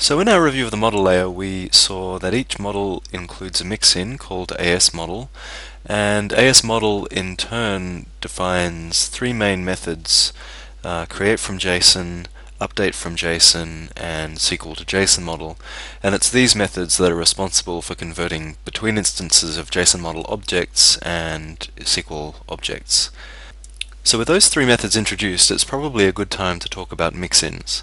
So in our review of the model layer, we saw that each model includes a mixin called AsModel, and AsModel in turn defines three main methods: create from JSON, update from JSON, and SQL to JSON model. And it's these methods that are responsible for converting between instances of JSON model objects and SQL objects. So with those three methods introduced, it's probably a good time to talk about mixins.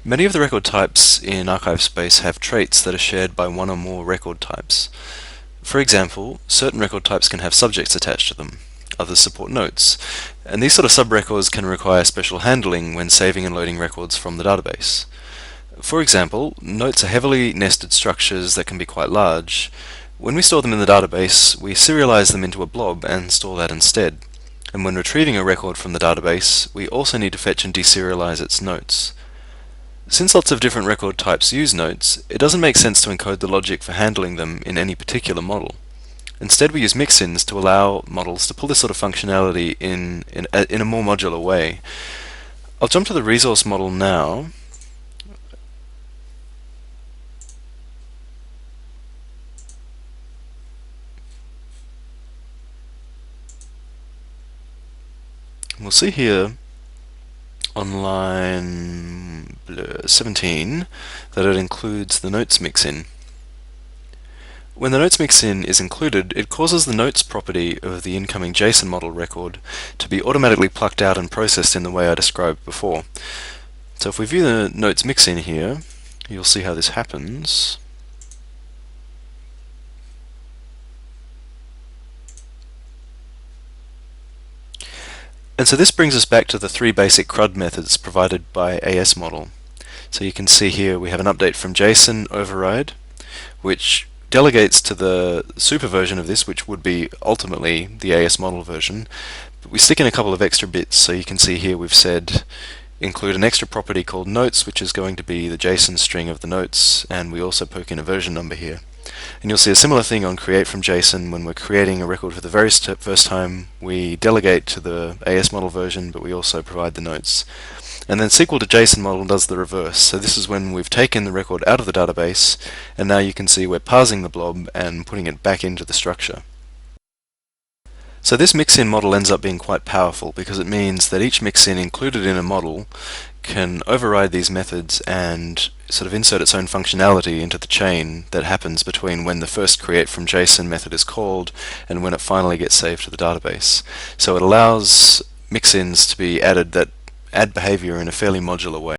Many of the record types in ArchivesSpace have traits that are shared by one or more record types. For example, certain record types can have subjects attached to them. Others support notes. And these sort of subrecords can require special handling when saving and loading records from the database. For example, notes are heavily nested structures that can be quite large. When we store them in the database, we serialize them into a blob and store that instead. And when retrieving a record from the database, we also need to fetch and deserialize its notes. Since lots of different record types use notes, it doesn't make sense to encode the logic for handling them in any particular model. Instead, we use mixins to allow models to pull this sort of functionality in a more modular way. I'll jump to the resource model now. We'll see here on line 17 that it includes the notes mixin. When the notes mixin is included, it causes the notes property of the incoming JSON model record to be automatically plucked out and processed in the way I described before. So if we view the notes mixin here, you'll see how this happens. And so this brings us back to the three basic CRUD methods provided by AsModel. So you can see here we have an update from JSON override, which delegates to the super version of this, which would be ultimately the AsModel version. But we stick in a couple of extra bits. So you can see here we've said include an extra property called notes, which is going to be the JSON string of the notes, and we also poke in a version number here. And you'll see a similar thing on create from JSON. When we're creating a record for the very first time, we delegate to the AsModel version, but we also provide the notes. And then SQL to JSON model does the reverse. So this is when we've taken the record out of the database, and now you can see we're parsing the blob and putting it back into the structure. So this mixin model ends up being quite powerful because it means that each mixin included in a model can override these methods and sort of insert its own functionality into the chain that happens between when the first create from JSON method is called and when it finally gets saved to the database. So it allows mixins to be added that add behavior in a fairly modular way.